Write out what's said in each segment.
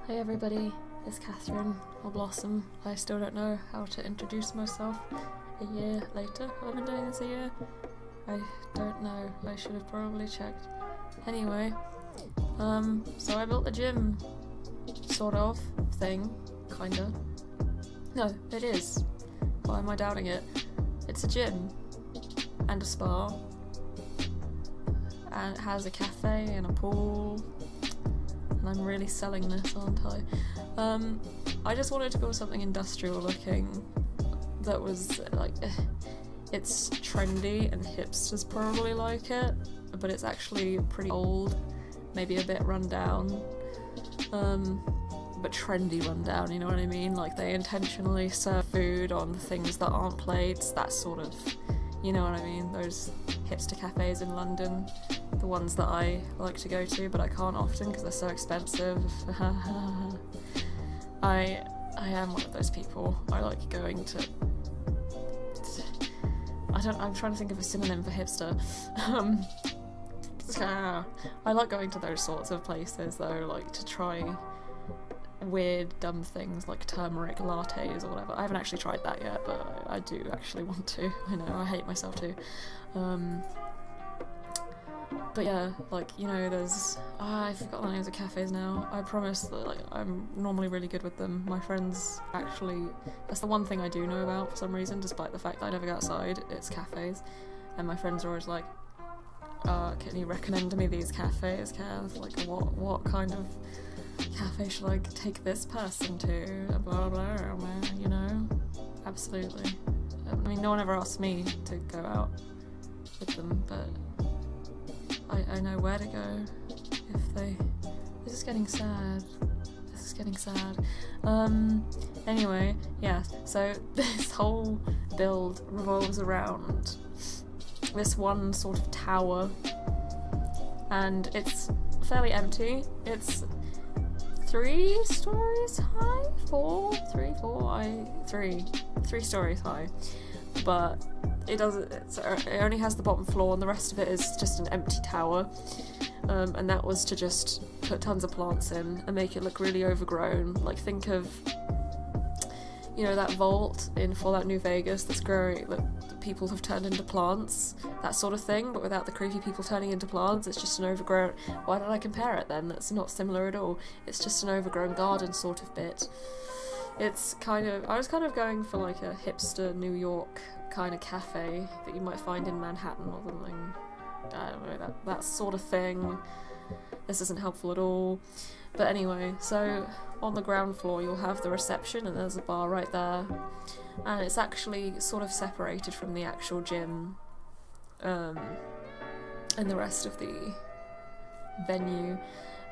Hi everybody, it's Catherine, or Blossom. I still don't know how to introduce myself a year later. Have I been doing this a year? I don't know, I should have probably checked. Anyway, so I built a gym, sort of, thing, kinda. No, it is. Why am I doubting it? It's a gym, and a spa, and it has a cafe and a pool. I'm really selling this, aren't I? I just wanted to build something industrial looking that was like, it's trendy and hipsters probably like it, but it's actually pretty old, maybe a bit run down, but trendy run down, you know what I mean? Like they intentionally serve food on things that aren't plates, that sort of, you know what I mean? Those hipster cafes in London. The ones that I like to go to, but I can't often because they're so expensive. I am one of those people. I like going to... I'm trying to think of a synonym for hipster. I like going to those sorts of places though, like to try weird, dumb things like turmeric lattes or whatever. I haven't actually tried that yet, but I do actually want to. I know, I hate myself too. But yeah, like, you know, there's... I forgot the names of cafes now. I promise that, like, I'm normally really good with them. My friends actually... That's the one thing I do know about for some reason, despite the fact that I never go outside. It's cafes. And my friends are always like, can you recommend me these cafes, Kath? Like, what kind of cafe should I take this person to? Blah, blah, blah, you know? Absolutely. I mean, no one ever asked me to go out with them, but... I know where to go if they... This is getting sad. This is getting sad. Anyway, yeah, so this whole build revolves around this one sort of tower, and it's fairly empty. It's 3 stories high? 3 stories high. But it only has the bottom floor, and the rest of it is just an empty tower, and that was to just put tons of plants in and make it look really overgrown. Like, think of, you know, that vault in Fallout New Vegas that's growing, that people have turned into plants, that sort of thing, but without the creepy people turning into plants. It's just an overgrown... Why did I compare it then? That's not similar at all. It's just an overgrown garden sort of bit. It's kind of... I was kind of going for like a hipster New York kind of cafe that you might find in Manhattan or something. I don't know, that sort of thing. This isn't helpful at all. But anyway, so on the ground floor you'll have the reception, and there's a bar right there. And it's actually sort of separated from the actual gym and the rest of the venue.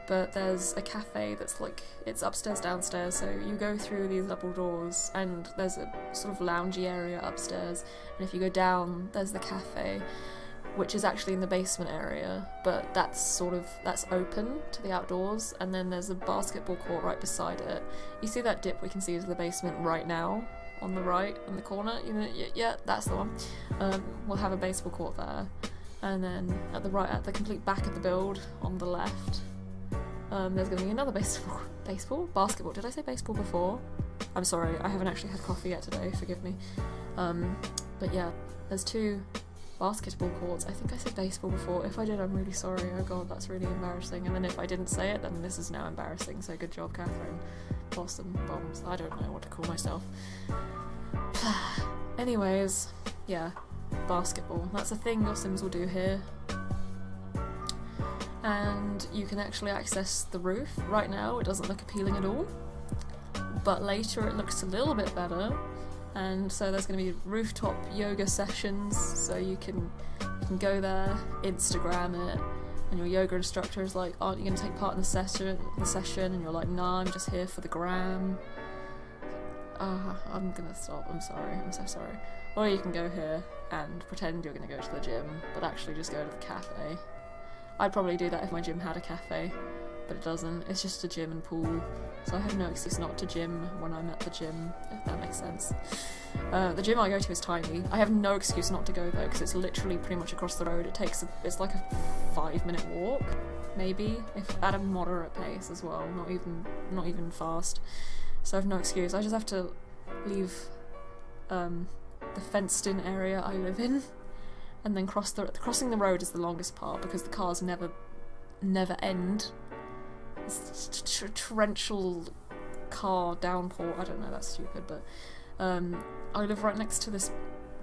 But there's a cafe that's like, it's upstairs, downstairs, so you go through these double doors and there's a sort of loungy area upstairs, and if you go down there's the cafe, which is actually in the basement area, but that's open to the outdoors, and then there's a basketball court right beside it. You see that dip we can see into the basement right now, on the right, in the corner? You know, yeah, that's the one. We'll have a baseball court there, and then at the complete back of the build, on the left, there's going to be another basketball. Did I say baseball before? I'm sorry, I haven't actually had coffee yet today, forgive me. But yeah, there's 2 basketball courts. I think I said baseball before. If I did, I'm really sorry. Oh god, that's really embarrassing. And then if I didn't say it, then this is now embarrassing, so good job, Catherine. Blossombombs. I don't know what to call myself. Anyways, yeah, basketball. That's a thing your Sims will do here. And you can actually access the roof. Right now it doesn't look appealing at all, but later it looks a little bit better, and so there's going to be rooftop yoga sessions, so you can go there, Instagram it, and your yoga instructor is like, aren't you going to take part in the session? And you're like, nah, I'm just here for the gram. I'm gonna stop, I'm sorry, I'm so sorry. Or you can go here and pretend you're going to go to the gym, but actually just go to the cafe. I'd probably do that if my gym had a cafe, but it doesn't. It's just a gym and pool, so I have no excuse not to gym when I'm at the gym, if that makes sense. The gym I go to is tiny. I have no excuse not to go though, because it's literally pretty much across the road. It's like a 5-minute walk. maybe, if at a moderate pace as well, not even fast. So I have no excuse. I just have to leave the fenced-in area I live in, and then crossing the road is the longest part because the cars never end. It's torrential car downpour. I don't know, that's stupid, but I live right next to this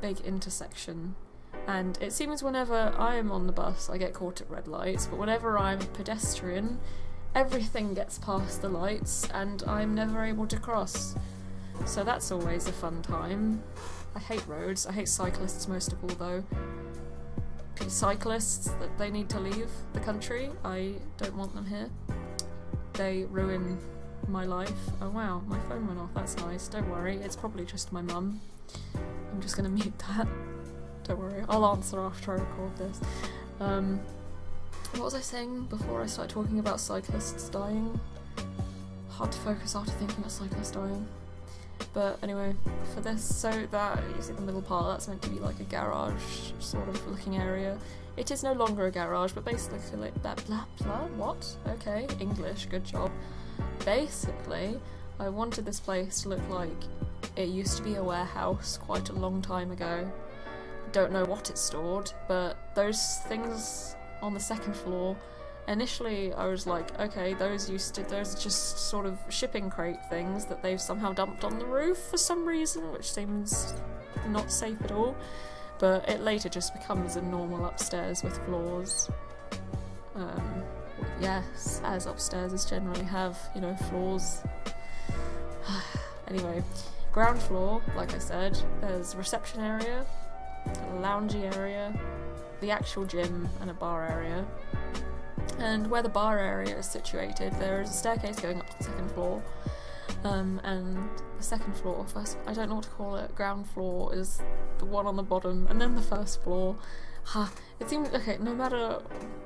big intersection, and it seems whenever I am on the bus I get caught at red lights, but whenever I'm a pedestrian everything gets past the lights and I'm never able to cross. So that's always a fun time. I hate roads. I hate cyclists most of all, though. Cyclists, that they need to leave the country. I don't want them here. They ruin my life. Oh wow, my phone went off. That's nice. Don't worry, it's probably just my mum. I'm just gonna mute that. Don't worry, I'll answer after I record this. What was I saying before I started talking about cyclists dying? Hard to focus after thinking about cyclists dying. But anyway, for this, so that, you see the middle part, that's meant to be like a garage sort of looking area. It is no longer a garage, but basically like that blah blah, what? Okay, English, good job. Basically, I wanted this place to look like it used to be a warehouse quite a long time ago. Don't know what it stored, but those things on the second floor, initially I was like, okay, those are just sort of shipping crate things that they've somehow dumped on the roof for some reason, which seems not safe at all, but it later just becomes a normal upstairs with floors. Yes, as upstairs generally have, you know, floors. Anyway, ground floor, like I said, there's a reception area, a loungy area, the actual gym and a bar area. And where the bar area is situated, there is a staircase going up to the second floor. And the second floor, first, I don't know what to call it, ground floor is the one on the bottom, and then the first floor. It seems, okay, no matter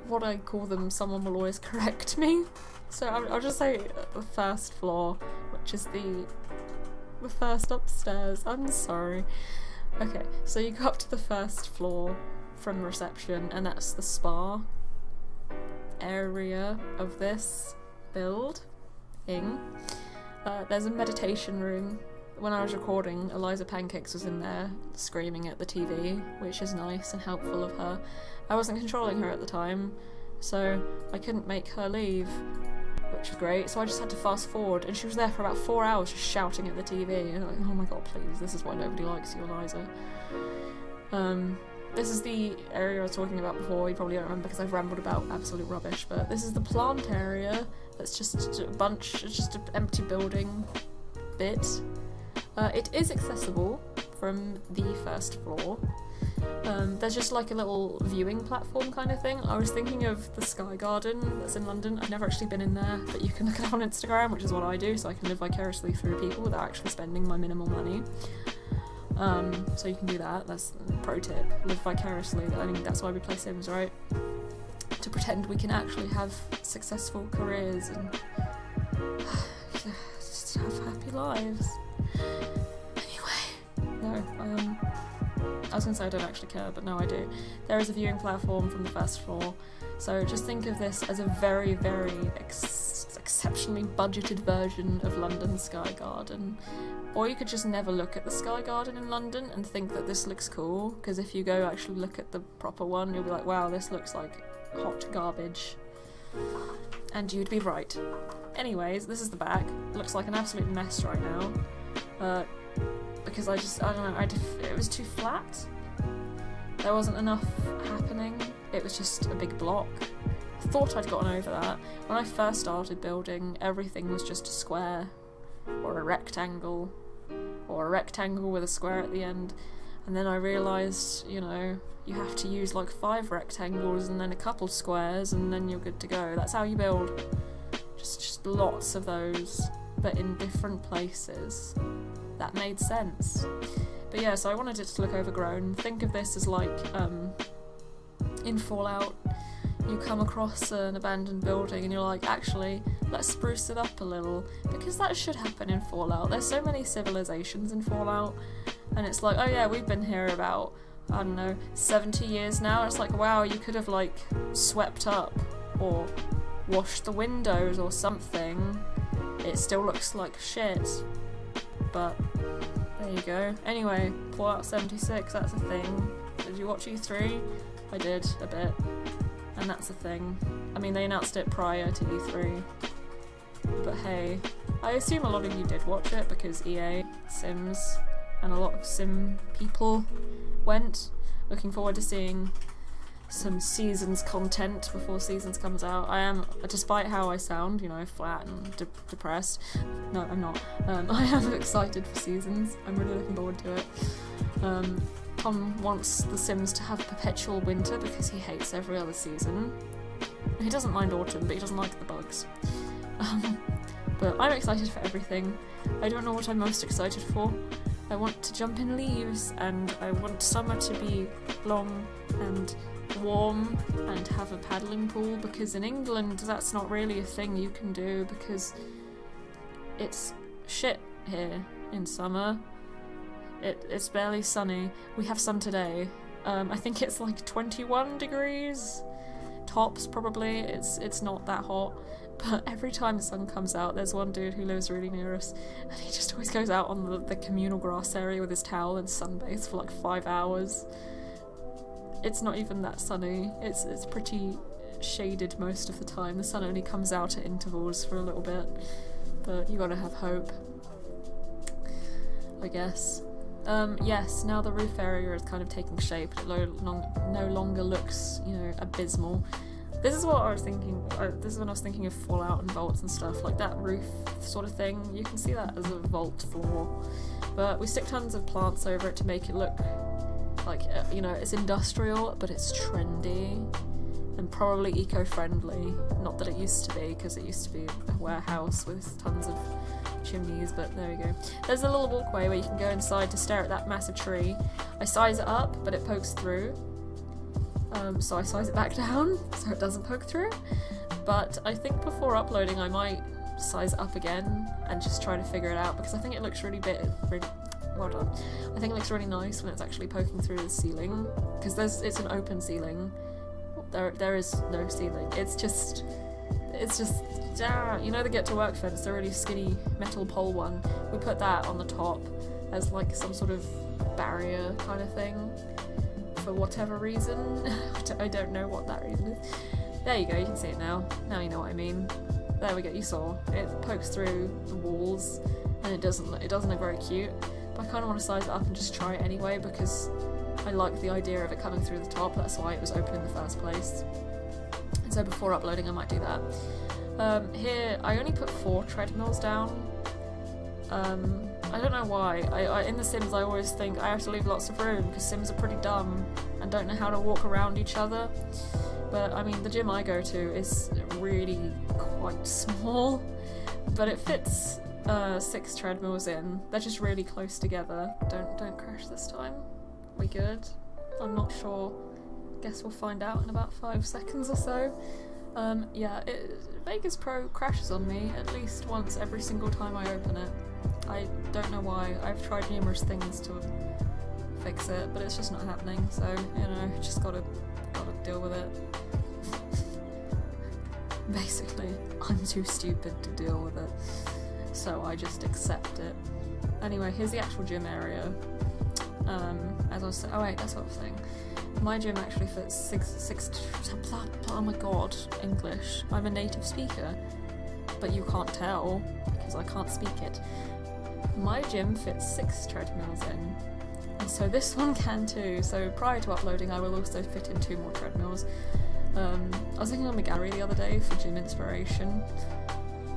what I call them, someone will always correct me. So I'll just say the first floor, which is the first upstairs. I'm sorry. Okay, so you go up to the first floor from reception, and that's the spa area of this building. There's a meditation room. When I was recording, Eliza Pancakes was in there screaming at the TV, which is nice and helpful of her. I wasn't controlling her at the time, so I couldn't make her leave, which was great, so I just had to fast forward, and she was there for about 4 hours just shouting at the TV, and I'm like, oh my god, please, this is why nobody likes you, Eliza. This is the area I was talking about before. You probably don't remember because I've rambled about absolute rubbish, but this is the plant area. That's just a bunch, it's just an empty building bit. It is accessible from the first floor. There's just like a little viewing platform kind of thing. I was thinking of the Sky Garden that's in London. I've never actually been in there, but you can look it up on Instagram, which is what I do, so I can live vicariously through people without actually spending my minimal money. So you can do that. That's a pro tip. Live vicariously. I think that's why we play Sims, right? To pretend we can actually have successful careers and just have happy lives. Anyway, no, I was gonna say I don't actually care, but no, I do. There is a viewing platform from the first floor, so just think of this as a very, very exceptionally budgeted version of London Sky Garden. Or you could just never look at the Sky Garden in London and think that this looks cool, because if you go actually look at the proper one, you'll be like, wow, this looks like hot garbage. And you'd be right. Anyways, this is the back. It looks like an absolute mess right now. Because I don't know, it was too flat. There wasn't enough happening. It was just a big block. I thought I'd gotten over that. When I first started building, everything was just a square, or a rectangle with a square at the end. And then I realised, you know, you have to use like 5 rectangles and then a couple squares and then you're good to go. That's how you build. Just lots of those, but in different places. That made sense. But yeah, so I wanted it to look overgrown. Think of this as like, in Fallout, you come across an abandoned building and you're like, actually, let's spruce it up a little, because that should happen in Fallout. There's so many civilizations in Fallout, and it's like, oh yeah, we've been here about, I don't know, 70 years now. It's like, wow, you could have like swept up, or wash the windows or something, it still looks like shit. But there you go. Anyway, Fallout 76, that's a thing. Did you watch E3? I did, a bit. And that's a thing. I mean, they announced it prior to E3. But hey, I assume a lot of you did watch it because EA, Sims, and a lot of Sim people went. Looking forward to seeing some Seasons content before Seasons comes out. I am, despite how I sound, you know, flat and depressed. No, I'm not. I am excited for Seasons. I'm really looking forward to it. Tom wants The Sims to have perpetual winter because he hates every other season. He doesn't mind autumn, but he doesn't like the bugs. But I'm excited for everything. I don't know what I'm most excited for. I want to jump in leaves, and I want summer to be long and warm and have a paddling pool, because in England that's not really a thing you can do because it's shit here in summer. It's barely sunny. We have sun today. I think it's like 21 degrees tops probably. It's not that hot, but every time the sun comes out there's one dude who lives really near us and he just always goes out on the communal grass area with his towel and sunbathes for like 5 hours. It's not even that sunny. It's pretty shaded most of the time. The sun only comes out at intervals for a little bit, but you gotta have hope, I guess. Yes, now the roof area is kind of taking shape. It no longer looks, you know, abysmal. This is what I was thinking. This is when I was thinking of Fallout and vaults and stuff, like that roof sort of thing. You can see that as a vault floor, but we stick tons of plants over it to make it look like, you know, it's industrial, but it's trendy and probably eco-friendly. Not that it used to be, because it used to be a warehouse with tons of chimneys, but there we go. There's a little walkway where you can go inside to stare at that massive tree. I size it up, but it pokes through. So I size it back down so it doesn't poke through. But I think before uploading I might size it up again and just try to figure it out, because I think it looks really well done. I think it looks really nice when it's actually poking through the ceiling, because it's an open ceiling. There is no ceiling. It's just you know the Get to Work fence, the really skinny metal pole one. We put that on the top as like some sort of barrier kind of thing for whatever reason. I don't know what that reason is. There you go, you can see it now. Now you know what I mean. There we go, you saw. It pokes through the walls and it doesn't look very cute. But I kind of want to size it up and just try it anyway, because I like the idea of it coming through the top. That's why it was open in the first place. And so before uploading I might do that. Here I only put 4 treadmills down. I don't know why. In The Sims I always think I have to leave lots of room because Sims are pretty dumb and don't know how to walk around each other. But I mean, the gym I go to is really quite small, but it fits 6 treadmills in. They're just really close together. Don't crash this time. We good? I'm not sure. Guess we'll find out in about 5 seconds or so. Yeah, Vegas Pro crashes on me at least once every single time I open it. I don't know why. I've tried numerous things to fix it, but it's just not happening, so, you know, just gotta deal with it. Basically, I'm too stupid to deal with it, so I just accept it. Anyway, here's the actual gym area. As I was saying, oh wait, that's what I was saying. My gym actually fits six. Oh my god, English. I'm a native speaker, but you can't tell because I can't speak it. My gym fits 6 treadmills in, and so this one can too. So prior to uploading, I will also fit in 2 more treadmills. I was looking on the gallery the other day for gym inspiration,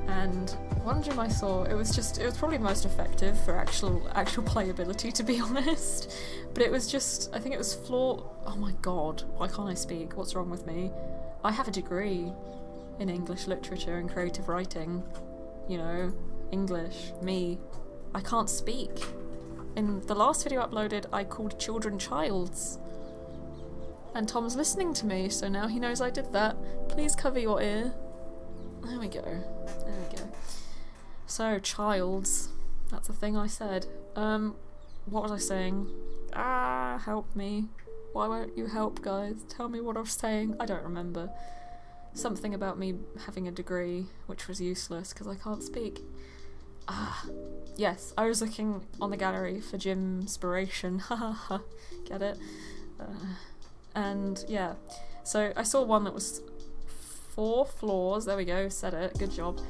and one gym I saw, it was probably the most effective for actual playability, to be honest. But it was just, I think it was floor. Oh my god, why can't I speak? What's wrong with me? I have a degree in English literature and creative writing. You know, English, me. I can't speak. In the last video uploaded, I called children childs. And Tom's listening to me, so now he knows I did that. Please cover your ear. There we go. There we go. So, childs. That's the thing I said. What was I saying? Help me. Why won't you help, guys? Tell me what I was saying. I don't remember. something about me having a degree, which was useless because I can't speak. Yes, I was looking on the gallery for gym inspiration. Haha, get it? And yeah, so I saw one that was 4 floors. There we go, said it. Good job.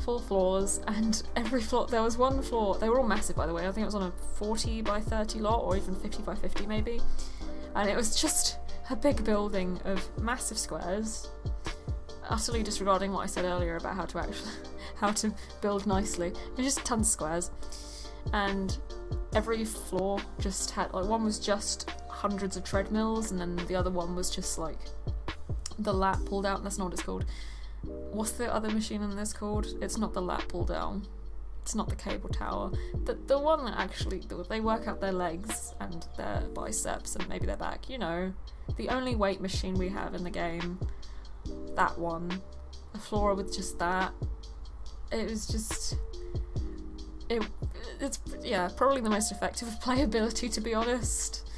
4 floors, and every floor, there was one floor, they were all massive by the way, I think it was on a 40 by 30 lot, or even 50 by 50 maybe, and it was just a big building of massive squares, utterly disregarding what I said earlier about how to build nicely. It was just tons of squares, and every floor just had, like, one was just hundreds of treadmills, and then the other one was just like the lat pulled out, and that's not what it's called. What's the other machine in this called? It's not the lat pull down. It's not the cable tower. The one that actually, they work out their legs and their biceps and maybe their back, you know. The only weight machine we have in the game. That one. A floor with just that. It was just... It's, yeah, probably the most effective of playability, to be honest.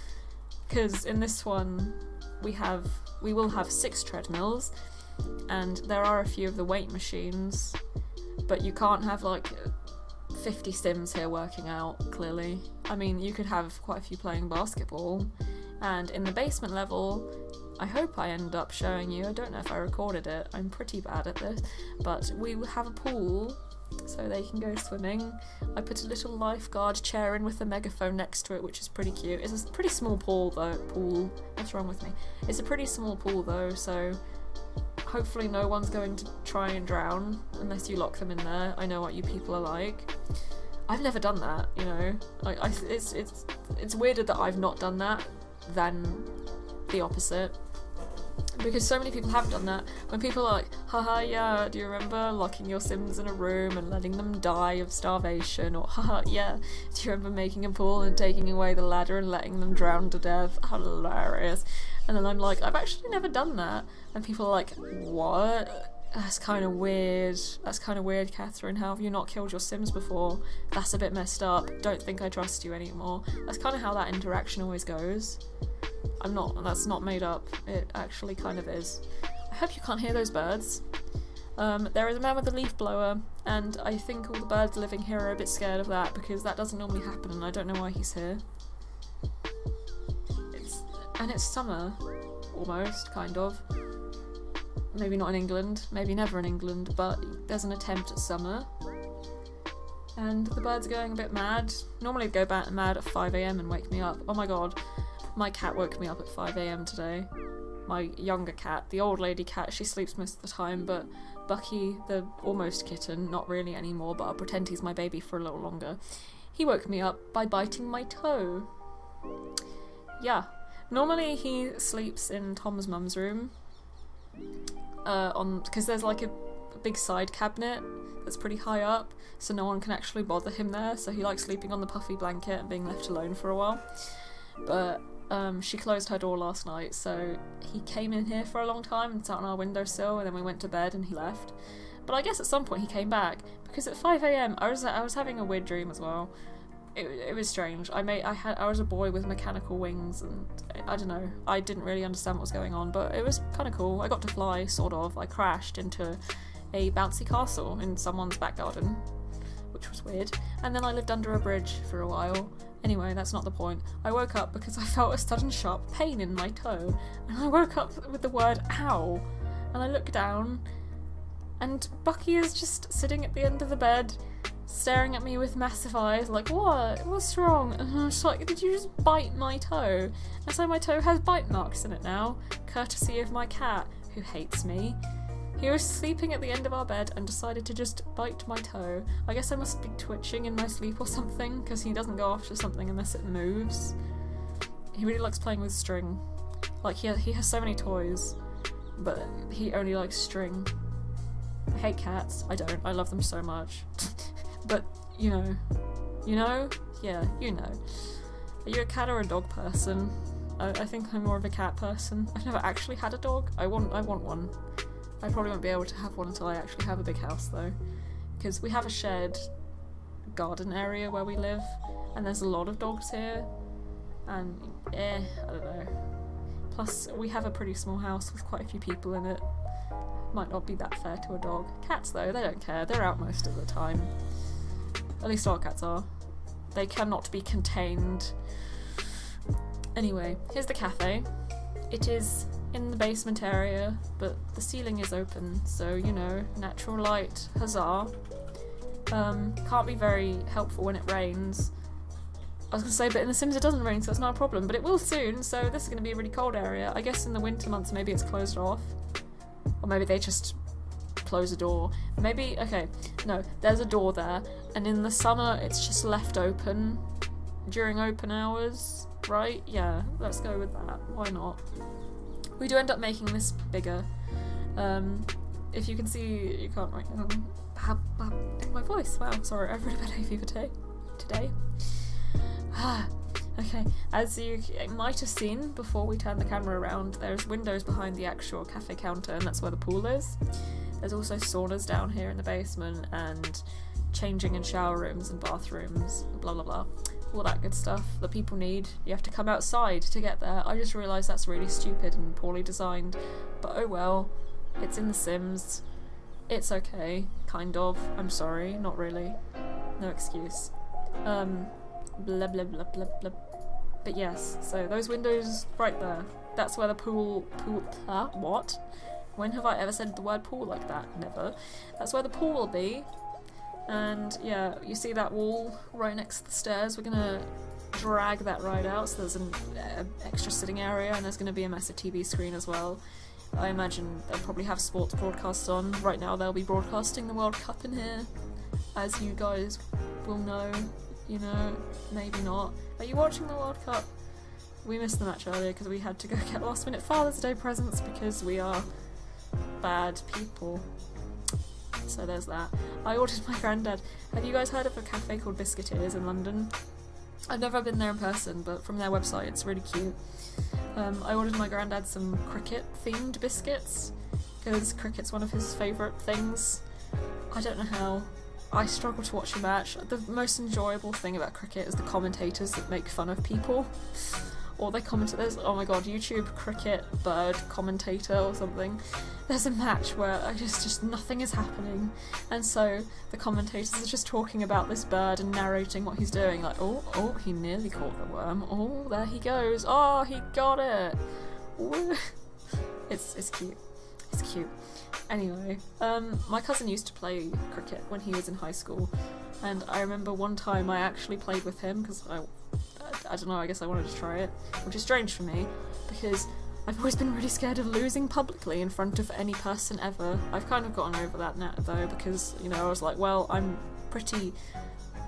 Because in this one, we will have 6 treadmills, and there are a few of the weight machines, but you can't have like 50 Sims here working out, clearly. I mean, you could have quite a few playing basketball, and in the basement level, I hope I end up showing you, I don't know if I recorded it, I'm pretty bad at this, but we have a pool, so they can go swimming. I put a little lifeguard chair in with a megaphone next to it, which is pretty cute. It's a pretty small pool though, what's wrong with me? It's a pretty small pool though, so hopefully no one's going to try and drown unless you lock them in there. I know what you people are like. I've never done that, you know. It's weirder that I've not done that than the opposite. Because so many people have done that. When people are like, haha, yeah, do you remember locking your Sims in a room and letting them die of starvation? Or, haha, yeah, do you remember making a pool and taking away the ladder and letting them drown to death? Hilarious. And then I'm like, I've actually never done that. And people are like, what? That's kind of weird. That's kind of weird, Catherine. How have you not killed your Sims before? That's a bit messed up. Don't think I trust you anymore. That's kind of how that interaction always goes. That's not made up. It actually kind of is. I hope you can't hear those birds. There is a man with a leaf blower, and I think all the birds living here are a bit scared of that because that doesn't normally happen, and I don't know why he's here. It's summer, almost, kind of. Maybe not in England, maybe never in England, but there's an attempt at summer. And the birds are going a bit mad. Normally they go mad at 5 AM and wake me up. Oh my god. My cat woke me up at 5 AM today. My younger cat, the old lady cat, she sleeps most of the time, but Bucky, the almost kitten, not really anymore, but I'll pretend he's my baby for a little longer, he woke me up by biting my toe. Yeah. Normally he sleeps in Tom's mum's room, because there's like a big side cabinet that's pretty high up, so no one can actually bother him there, so he likes sleeping on the puffy blanket and being left alone for a while. But she closed her door last night, so he came in here for a long time and sat on our windowsill, and then we went to bed and he left. But I guess at some point he came back, because at 5 AM I was having a weird dream as well. It was strange. I was a boy with mechanical wings, and I don't know, I didn't really understand what was going on, but it was kind of cool. I got to fly, sort of. I crashed into a bouncy castle in someone's back garden, which was weird, and then I lived under a bridge for a while. Anyway, that's not the point. I woke up because I felt a sudden sharp pain in my toe, and I woke up with the word ow, and I looked down, and Bucky is just sitting at the end of the bed, staring at me with massive eyes, like, what? What's wrong? And I was like, did you just bite my toe? And so my toe has bite marks in it now, courtesy of my cat, who hates me. He was sleeping at the end of our bed and decided to just bite my toe. I guess I must be twitching in my sleep or something, because he doesn't go after something unless it moves. He really likes playing with string. Like, he has so many toys, but he only likes string. I hate cats. I don't. I love them so much. But, you know? Yeah, you know. Are you a cat or a dog person? I think I'm more of a cat person. I've never actually had a dog. I want one. I probably won't be able to have one until I actually have a big house though, because we have a shared garden area where we live, and there's a lot of dogs here, and I don't know. Plus we have a pretty small house with quite a few people in it. might not be that fair to a dog. Cats though, they don't care, they're out most of the time. At least our cats are. They cannot be contained. Anyway, here's the cafe. It is in the basement area, but the ceiling is open, so you know, natural light, huzzah. Can't be very helpful when it rains. I was going to say, but in The Sims it doesn't rain, so it's not a problem, but it will soon, so this is going to be a really cold area. I guess in the winter months maybe it's closed off. Or maybe they just close a door. Maybe, okay, no, there's a door there, and in the summer it's just left open during open hours, right? Yeah, let's go with that. Why not? We do end up making this bigger. If you can see, you can't write my voice. Wow, sorry, I've really bad hay fever today. Okay, as you might have seen before we turned the camera around, there's windows behind the actual cafe counter, and that's where the pool is. There's also saunas down here in the basement, and changing and shower rooms and bathrooms, blah blah blah. All that good stuff that people need. You have to come outside to get there. I just realised that's really stupid and poorly designed, but oh well, it's in The Sims. It's okay, kind of. I'm sorry, not really. No excuse. Blah blah blah blah blah. But yes, so those windows right there, that's where the pool, what? When have I ever said the word pool like that? Never. That's where the pool will be. And yeah, you see that wall right next to the stairs? We're gonna drag that right out, so there's an extra sitting area, and there's gonna be a massive TV screen as well. I imagine they'll probably have sports broadcasts on. Right now they'll be broadcasting the World Cup in here, as you guys will know. You know, maybe not. Are you watching the World Cup? We missed the match earlier because we had to go get last minute Father's Day presents because we are bad people. So there's that. I ordered my granddad. Have you guys heard of a cafe called Biscuiteers in London? I've never been there in person, but from their website it's really cute. I ordered my granddad some cricket themed biscuits because cricket's one of his favourite things. I don't know how. I struggle to watch a match. The most enjoyable thing about cricket is the commentators that make fun of people. Or they comment, there's, oh my god, YouTube cricket bird commentator or something. There's a match where just nothing is happening, and so the commentators are just talking about this bird and narrating what he's doing, like, oh, he nearly caught the worm, oh, there he goes, oh, he got it. It's cute. It's cute. Anyway, my cousin used to play cricket when he was in high school, and I remember one time I actually played with him because I don't know, I guess I wanted to try it, which is strange for me because I've always been really scared of losing publicly in front of any person ever. I've kind of gotten over that now though, because, you know, I was like, well, I'm pretty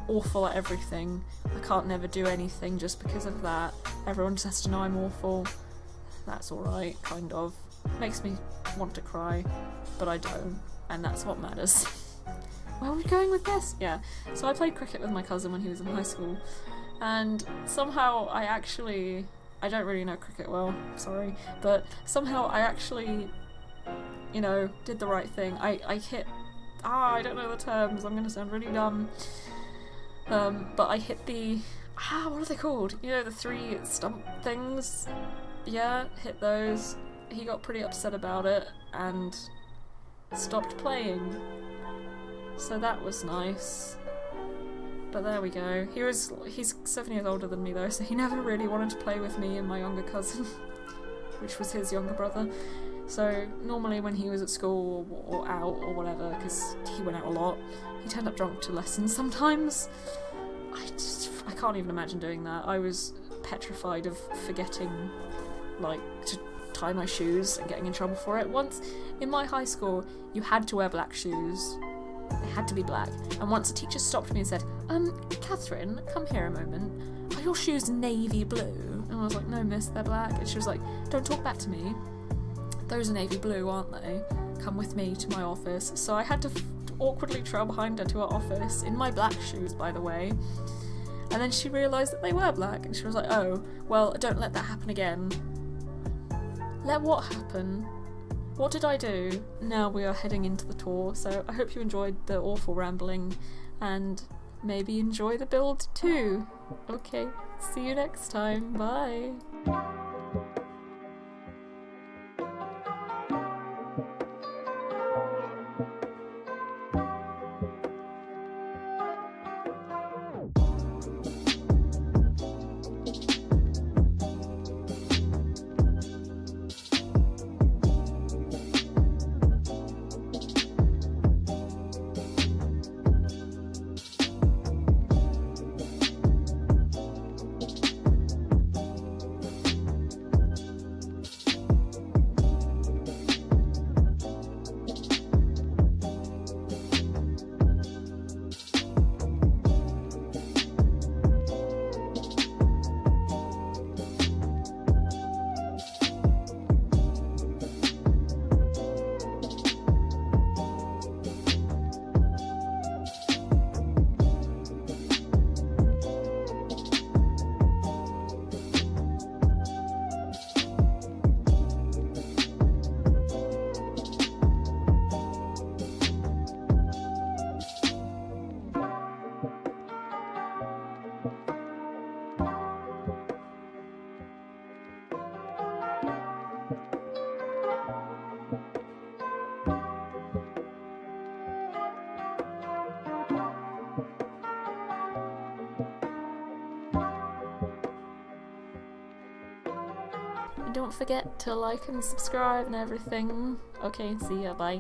awful at everything. I can't never do anything just because of that. Everyone just has to know I'm awful. That's alright, kind of. Makes me want to cry, but I don't, and that's what matters. Where are we going with this? Yeah, so I played cricket with my cousin when he was in high school, and somehow I don't really know cricket well, sorry, but somehow I actually, you know, did the right thing. I hit, I don't know the terms, I'm gonna sound really dumb, but I hit the, what are they called? You know, the 3 stump things? Yeah, hit those. He got pretty upset about it and stopped playing, so that was nice. But there we go. He's 7 years older than me though, so he never really wanted to play with me and my younger cousin, which was his younger brother. So normally when he was at school or out or whatever, because he went out a lot, he turned up drunk to lessons sometimes. I can't even imagine doing that. I was petrified of forgetting, like, to tie my shoes and getting in trouble for it. Once in my high school you had to wear black shoes. They had to be black, and once a teacher stopped me and said, Catherine, come here a moment, are your shoes navy blue? And I was like, no miss, they're black. And she was like, don't talk back to me, those are navy blue, aren't they? Come with me to my office. So I had to awkwardly trail behind her to her office in my black shoes, by the way, and then she realised that they were black and she was like, oh well, don't let that happen again. Let what happen? What did I do? Now we are heading into the tour, so I hope you enjoyed the awful rambling and maybe enjoy the build too. Okay, see you next time, bye! don't forget to like and subscribe and everything. Okay, see ya, bye.